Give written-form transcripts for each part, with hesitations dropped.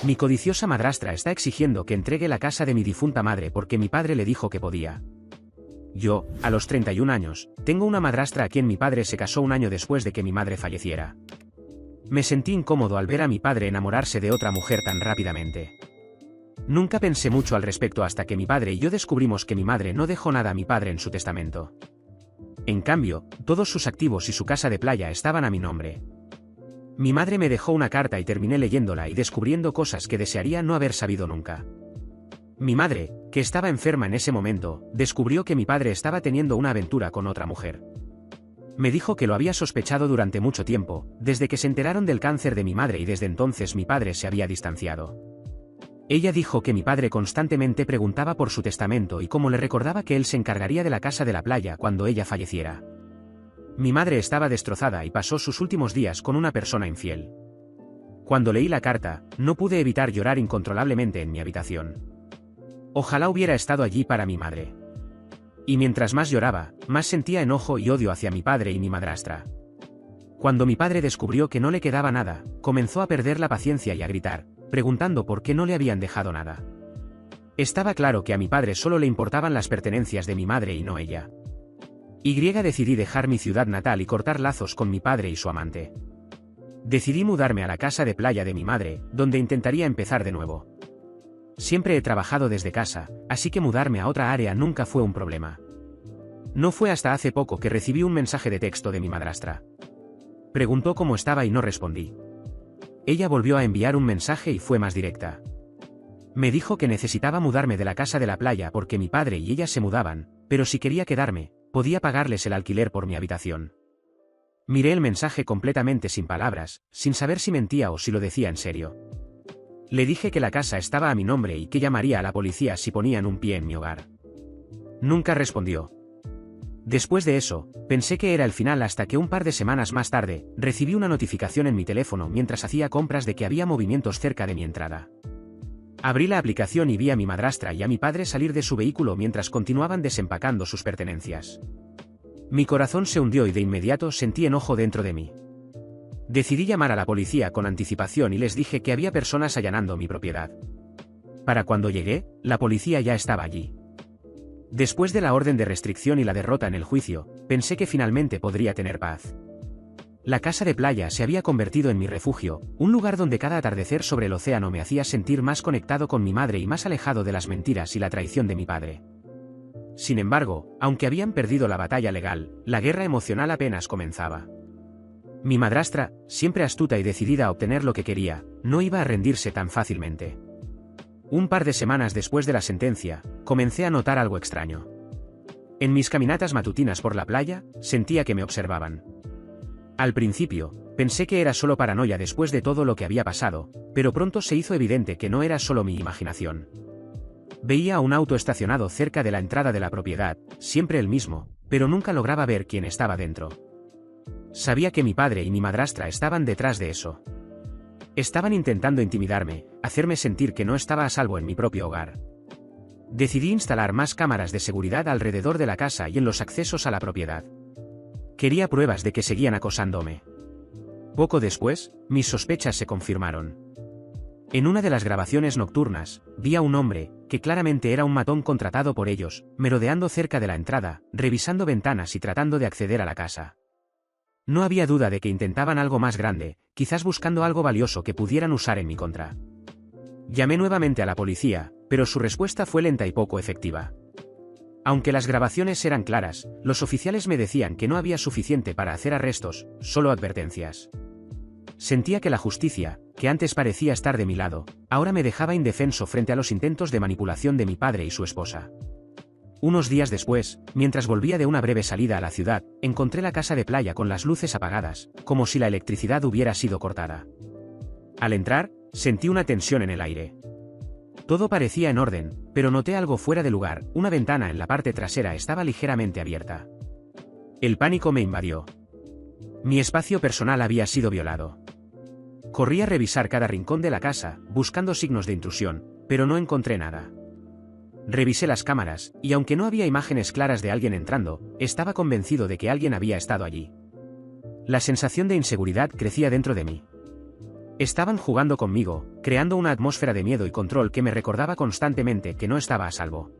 Mi codiciosa madrastra está exigiendo que entregue la casa de mi difunta madre porque mi padre le dijo que podía. Yo, a los 31 años, tengo una madrastra a quien mi padre se casó un año después de que mi madre falleciera. Me sentí incómodo al ver a mi padre enamorarse de otra mujer tan rápidamente. Nunca pensé mucho al respecto hasta que mi padre y yo descubrimos que mi madre no dejó nada a mi padre en su testamento. En cambio, todos sus activos y su casa de playa estaban a mi nombre. Mi madre me dejó una carta y terminé leyéndola y descubriendo cosas que desearía no haber sabido nunca. Mi madre, que estaba enferma en ese momento, descubrió que mi padre estaba teniendo una aventura con otra mujer. Me dijo que lo había sospechado durante mucho tiempo, desde que se enteraron del cáncer de mi madre y desde entonces mi padre se había distanciado. Ella dijo que mi padre constantemente preguntaba por su testamento y cómo le recordaba que él se encargaría de la casa de la playa cuando ella falleciera. Mi madre estaba destrozada y pasó sus últimos días con una persona infiel. Cuando leí la carta, no pude evitar llorar incontrolablemente en mi habitación. Ojalá hubiera estado allí para mi madre. Y mientras más lloraba, más sentía enojo y odio hacia mi padre y mi madrastra. Cuando mi padre descubrió que no le quedaba nada, comenzó a perder la paciencia y a gritar, preguntando por qué no le habían dejado nada. Estaba claro que a mi padre solo le importaban las pertenencias de mi madre y no ella. Decidí dejar mi ciudad natal y cortar lazos con mi padre y su amante. Decidí mudarme a la casa de playa de mi madre, donde intentaría empezar de nuevo. Siempre he trabajado desde casa, así que mudarme a otra área nunca fue un problema. No fue hasta hace poco que recibí un mensaje de texto de mi madrastra. Preguntó cómo estaba y no respondí. Ella volvió a enviar un mensaje y fue más directa. Me dijo que necesitaba mudarme de la casa de la playa porque mi padre y ella se mudaban, pero si quería quedarme, podía pagarles el alquiler por mi habitación. Miré el mensaje completamente sin palabras, sin saber si mentía o si lo decía en serio. Le dije que la casa estaba a mi nombre y que llamaría a la policía si ponían un pie en mi hogar. Nunca respondió. Después de eso, pensé que era el final hasta que un par de semanas más tarde, recibí una notificación en mi teléfono mientras hacía compras de que había movimientos cerca de mi entrada. Abrí la aplicación y vi a mi madrastra y a mi padre salir de su vehículo mientras continuaban desempacando sus pertenencias. Mi corazón se hundió y de inmediato sentí enojo dentro de mí. Decidí llamar a la policía con anticipación y les dije que había personas allanando mi propiedad. Para cuando llegué, la policía ya estaba allí. Después de la orden de restricción y la derrota en el juicio, pensé que finalmente podría tener paz. La casa de playa se había convertido en mi refugio, un lugar donde cada atardecer sobre el océano me hacía sentir más conectado con mi madre y más alejado de las mentiras y la traición de mi padre. Sin embargo, aunque habían perdido la batalla legal, la guerra emocional apenas comenzaba. Mi madrastra, siempre astuta y decidida a obtener lo que quería, no iba a rendirse tan fácilmente. Un par de semanas después de la sentencia, comencé a notar algo extraño. En mis caminatas matutinas por la playa, sentía que me observaban. Al principio, pensé que era solo paranoia después de todo lo que había pasado, pero pronto se hizo evidente que no era solo mi imaginación. Veía un auto estacionado cerca de la entrada de la propiedad, siempre el mismo, pero nunca lograba ver quién estaba dentro. Sabía que mi padre y mi madrastra estaban detrás de eso. Estaban intentando intimidarme, hacerme sentir que no estaba a salvo en mi propio hogar. Decidí instalar más cámaras de seguridad alrededor de la casa y en los accesos a la propiedad. Quería pruebas de que seguían acosándome. Poco después, mis sospechas se confirmaron. En una de las grabaciones nocturnas, vi a un hombre, que claramente era un matón contratado por ellos, merodeando cerca de la entrada, revisando ventanas y tratando de acceder a la casa. No había duda de que intentaban algo más grande, quizás buscando algo valioso que pudieran usar en mi contra. Llamé nuevamente a la policía, pero su respuesta fue lenta y poco efectiva. Aunque las grabaciones eran claras, los oficiales me decían que no había suficiente para hacer arrestos, solo advertencias. Sentía que la justicia, que antes parecía estar de mi lado, ahora me dejaba indefenso frente a los intentos de manipulación de mi padre y su esposa. Unos días después, mientras volvía de una breve salida a la ciudad, encontré la casa de playa con las luces apagadas, como si la electricidad hubiera sido cortada. Al entrar, sentí una tensión en el aire. Todo parecía en orden, pero noté algo fuera de lugar, una ventana en la parte trasera estaba ligeramente abierta. El pánico me invadió. Mi espacio personal había sido violado. Corrí a revisar cada rincón de la casa, buscando signos de intrusión, pero no encontré nada. Revisé las cámaras, y aunque no había imágenes claras de alguien entrando, estaba convencido de que alguien había estado allí. La sensación de inseguridad crecía dentro de mí. Estaban jugando conmigo, creando una atmósfera de miedo y control que me recordaba constantemente que no estaba a salvo.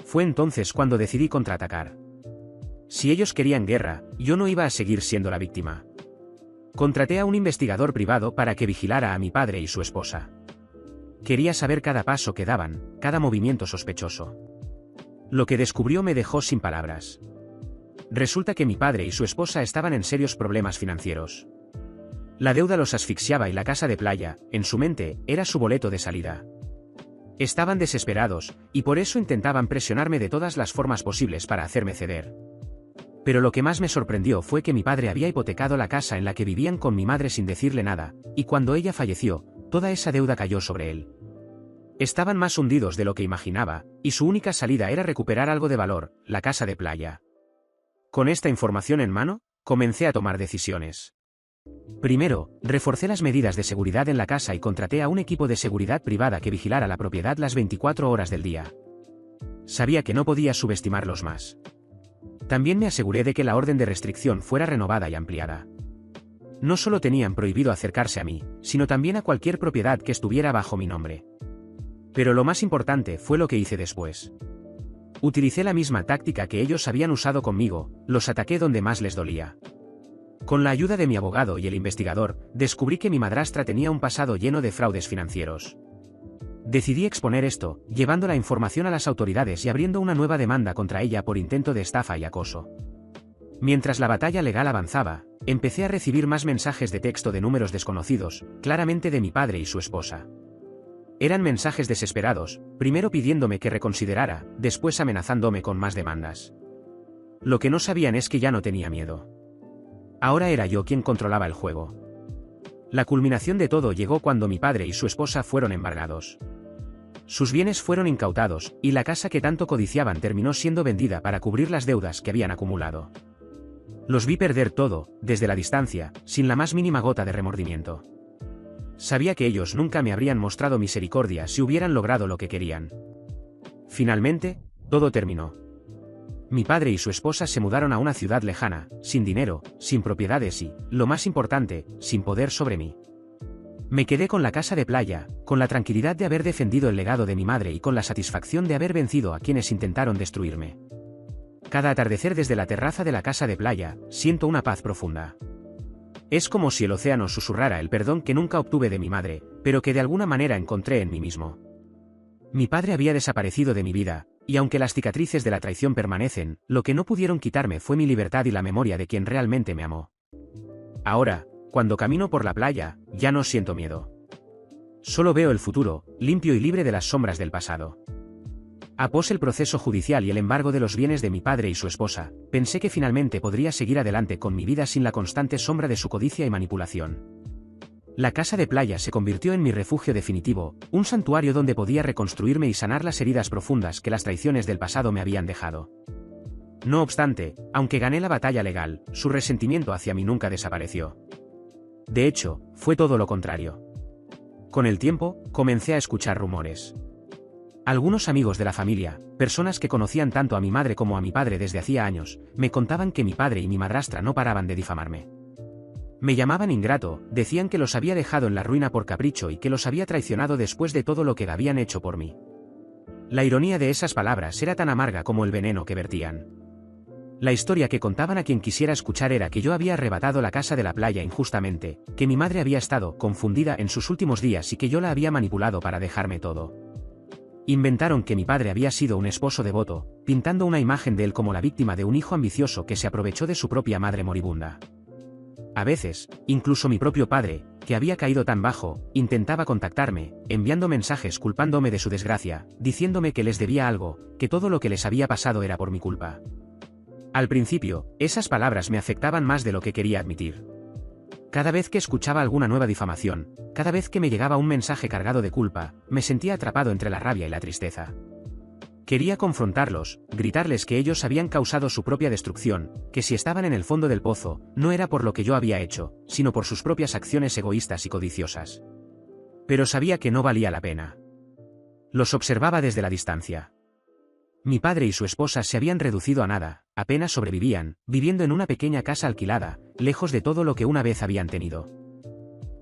Fue entonces cuando decidí contraatacar. Si ellos querían guerra, yo no iba a seguir siendo la víctima. Contraté a un investigador privado para que vigilara a mi padre y su esposa. Quería saber cada paso que daban, cada movimiento sospechoso. Lo que descubrió me dejó sin palabras. Resulta que mi padre y su esposa estaban en serios problemas financieros. La deuda los asfixiaba y la casa de playa, en su mente, era su boleto de salida. Estaban desesperados, y por eso intentaban presionarme de todas las formas posibles para hacerme ceder. Pero lo que más me sorprendió fue que mi padre había hipotecado la casa en la que vivían con mi madre sin decirle nada, y cuando ella falleció, toda esa deuda cayó sobre él. Estaban más hundidos de lo que imaginaba, y su única salida era recuperar algo de valor, la casa de playa. Con esta información en mano, comencé a tomar decisiones. Primero, reforcé las medidas de seguridad en la casa y contraté a un equipo de seguridad privada que vigilara la propiedad las 24 horas del día. Sabía que no podía subestimarlos más. También me aseguré de que la orden de restricción fuera renovada y ampliada. No solo tenían prohibido acercarse a mí, sino también a cualquier propiedad que estuviera bajo mi nombre. Pero lo más importante fue lo que hice después. Utilicé la misma táctica que ellos habían usado conmigo, los ataqué donde más les dolía. Con la ayuda de mi abogado y el investigador, descubrí que mi madrastra tenía un pasado lleno de fraudes financieros. Decidí exponer esto, llevando la información a las autoridades y abriendo una nueva demanda contra ella por intento de estafa y acoso. Mientras la batalla legal avanzaba, empecé a recibir más mensajes de texto de números desconocidos, claramente de mi padre y su esposa. Eran mensajes desesperados, primero pidiéndome que reconsiderara, después amenazándome con más demandas. Lo que no sabían es que ya no tenía miedo. Ahora era yo quien controlaba el juego. La culminación de todo llegó cuando mi padre y su esposa fueron embargados. Sus bienes fueron incautados, y la casa que tanto codiciaban terminó siendo vendida para cubrir las deudas que habían acumulado. Los vi perder todo, desde la distancia, sin la más mínima gota de remordimiento. Sabía que ellos nunca me habrían mostrado misericordia si hubieran logrado lo que querían. Finalmente, todo terminó. Mi padre y su esposa se mudaron a una ciudad lejana, sin dinero, sin propiedades y, lo más importante, sin poder sobre mí. Me quedé con la casa de playa, con la tranquilidad de haber defendido el legado de mi madre y con la satisfacción de haber vencido a quienes intentaron destruirme. Cada atardecer desde la terraza de la casa de playa, siento una paz profunda. Es como si el océano susurrara el perdón que nunca obtuve de mi madre, pero que de alguna manera encontré en mí mismo. Mi padre había desaparecido de mi vida, y aunque las cicatrices de la traición permanecen, lo que no pudieron quitarme fue mi libertad y la memoria de quien realmente me amó. Ahora, cuando camino por la playa, ya no siento miedo. Solo veo el futuro, limpio y libre de las sombras del pasado. Após el proceso judicial y el embargo de los bienes de mi padre y su esposa, pensé que finalmente podría seguir adelante con mi vida sin la constante sombra de su codicia y manipulación. La casa de playa se convirtió en mi refugio definitivo, un santuario donde podía reconstruirme y sanar las heridas profundas que las traiciones del pasado me habían dejado. No obstante, aunque gané la batalla legal, su resentimiento hacia mí nunca desapareció. De hecho, fue todo lo contrario. Con el tiempo, comencé a escuchar rumores. Algunos amigos de la familia, personas que conocían tanto a mi madre como a mi padre desde hacía años, me contaban que mi padre y mi madrastra no paraban de difamarme. Me llamaban ingrato, decían que los había dejado en la ruina por capricho y que los había traicionado después de todo lo que habían hecho por mí. La ironía de esas palabras era tan amarga como el veneno que vertían. La historia que contaban a quien quisiera escuchar era que yo había arrebatado la casa de la playa injustamente, que mi madre había estado confundida en sus últimos días y que yo la había manipulado para dejarme todo. Inventaron que mi padre había sido un esposo devoto, pintando una imagen de él como la víctima de un hijo ambicioso que se aprovechó de su propia madre moribunda. A veces, incluso mi propio padre, que había caído tan bajo, intentaba contactarme, enviando mensajes culpándome de su desgracia, diciéndome que les debía algo, que todo lo que les había pasado era por mi culpa. Al principio, esas palabras me afectaban más de lo que quería admitir. Cada vez que escuchaba alguna nueva difamación, cada vez que me llegaba un mensaje cargado de culpa, me sentía atrapado entre la rabia y la tristeza. Quería confrontarlos, gritarles que ellos habían causado su propia destrucción, que si estaban en el fondo del pozo, no era por lo que yo había hecho, sino por sus propias acciones egoístas y codiciosas. Pero sabía que no valía la pena. Los observaba desde la distancia. Mi padre y su esposa se habían reducido a nada, apenas sobrevivían, viviendo en una pequeña casa alquilada, lejos de todo lo que una vez habían tenido.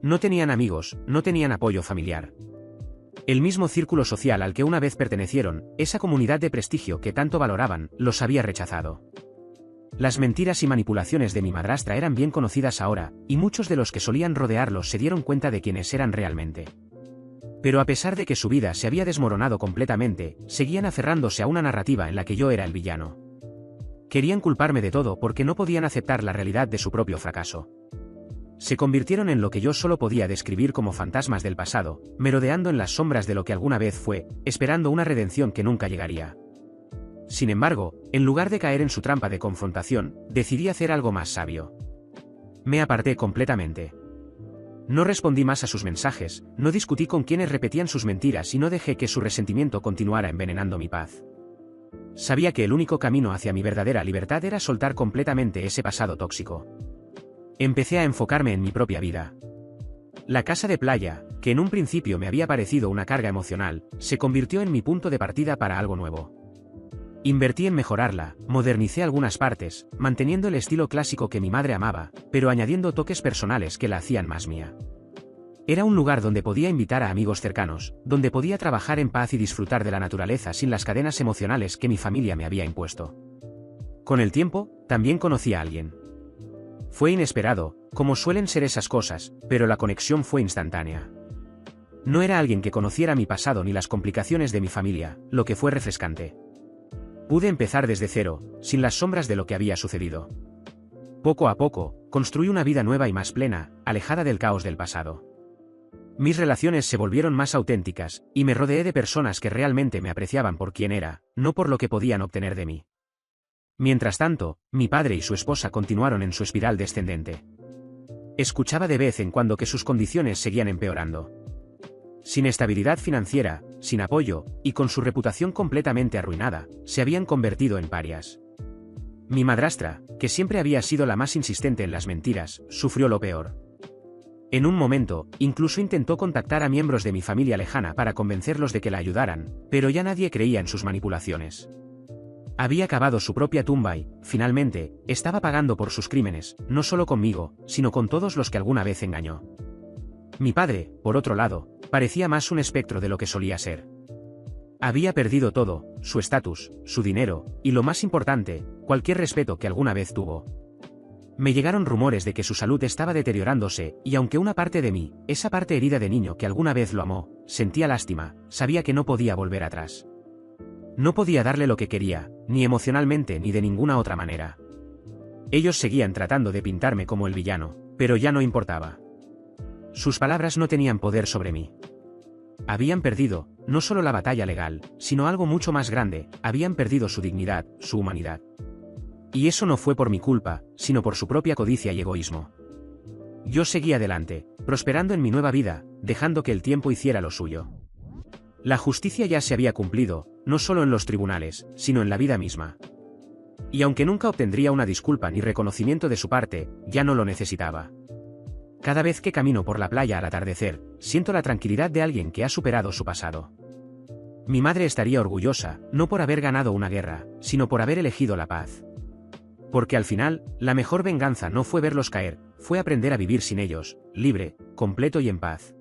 No tenían amigos, no tenían apoyo familiar. El mismo círculo social al que una vez pertenecieron, esa comunidad de prestigio que tanto valoraban, los había rechazado. Las mentiras y manipulaciones de mi madrastra eran bien conocidas ahora, y muchos de los que solían rodearlos se dieron cuenta de quiénes eran realmente. Pero a pesar de que su vida se había desmoronado completamente, seguían aferrándose a una narrativa en la que yo era el villano. Querían culparme de todo porque no podían aceptar la realidad de su propio fracaso. Se convirtieron en lo que yo solo podía describir como fantasmas del pasado, merodeando en las sombras de lo que alguna vez fue, esperando una redención que nunca llegaría. Sin embargo, en lugar de caer en su trampa de confrontación, decidí hacer algo más sabio. Me aparté completamente. No respondí más a sus mensajes, no discutí con quienes repetían sus mentiras y no dejé que su resentimiento continuara envenenando mi paz. Sabía que el único camino hacia mi verdadera libertad era soltar completamente ese pasado tóxico. Empecé a enfocarme en mi propia vida. La casa de playa, que en un principio me había parecido una carga emocional, se convirtió en mi punto de partida para algo nuevo. Invertí en mejorarla, modernicé algunas partes, manteniendo el estilo clásico que mi madre amaba, pero añadiendo toques personales que la hacían más mía. Era un lugar donde podía invitar a amigos cercanos, donde podía trabajar en paz y disfrutar de la naturaleza sin las cadenas emocionales que mi familia me había impuesto. Con el tiempo, también conocí a alguien. Fue inesperado, como suelen ser esas cosas, pero la conexión fue instantánea. No era alguien que conociera mi pasado ni las complicaciones de mi familia, lo que fue refrescante. Pude empezar desde cero, sin las sombras de lo que había sucedido. Poco a poco, construí una vida nueva y más plena, alejada del caos del pasado. Mis relaciones se volvieron más auténticas, y me rodeé de personas que realmente me apreciaban por quien era, no por lo que podían obtener de mí. Mientras tanto, mi padre y su esposa continuaron en su espiral descendente. Escuchaba de vez en cuando que sus condiciones seguían empeorando. Sin estabilidad financiera, sin apoyo, y con su reputación completamente arruinada, se habían convertido en parias. Mi madrastra, que siempre había sido la más insistente en las mentiras, sufrió lo peor. En un momento, incluso intentó contactar a miembros de mi familia lejana para convencerlos de que la ayudaran, pero ya nadie creía en sus manipulaciones. Había cavado su propia tumba y, finalmente, estaba pagando por sus crímenes, no solo conmigo, sino con todos los que alguna vez engañó. Mi padre, por otro lado, parecía más un espectro de lo que solía ser. Había perdido todo, su estatus, su dinero, y lo más importante, cualquier respeto que alguna vez tuvo. Me llegaron rumores de que su salud estaba deteriorándose, y aunque una parte de mí, esa parte herida de niño que alguna vez lo amó, sentía lástima, sabía que no podía volver atrás. No podía darle lo que quería, ni emocionalmente ni de ninguna otra manera. Ellos seguían tratando de pintarme como el villano, pero ya no importaba. Sus palabras no tenían poder sobre mí. Habían perdido, no solo la batalla legal, sino algo mucho más grande, habían perdido su dignidad, su humanidad. Y eso no fue por mi culpa, sino por su propia codicia y egoísmo. Yo seguí adelante, prosperando en mi nueva vida, dejando que el tiempo hiciera lo suyo. La justicia ya se había cumplido, no solo en los tribunales, sino en la vida misma. Y aunque nunca obtendría una disculpa ni reconocimiento de su parte, ya no lo necesitaba. Cada vez que camino por la playa al atardecer, siento la tranquilidad de alguien que ha superado su pasado. Mi madre estaría orgullosa, no por haber ganado una guerra, sino por haber elegido la paz. Porque al final, la mejor venganza no fue verlos caer, fue aprender a vivir sin ellos, libre, completo y en paz.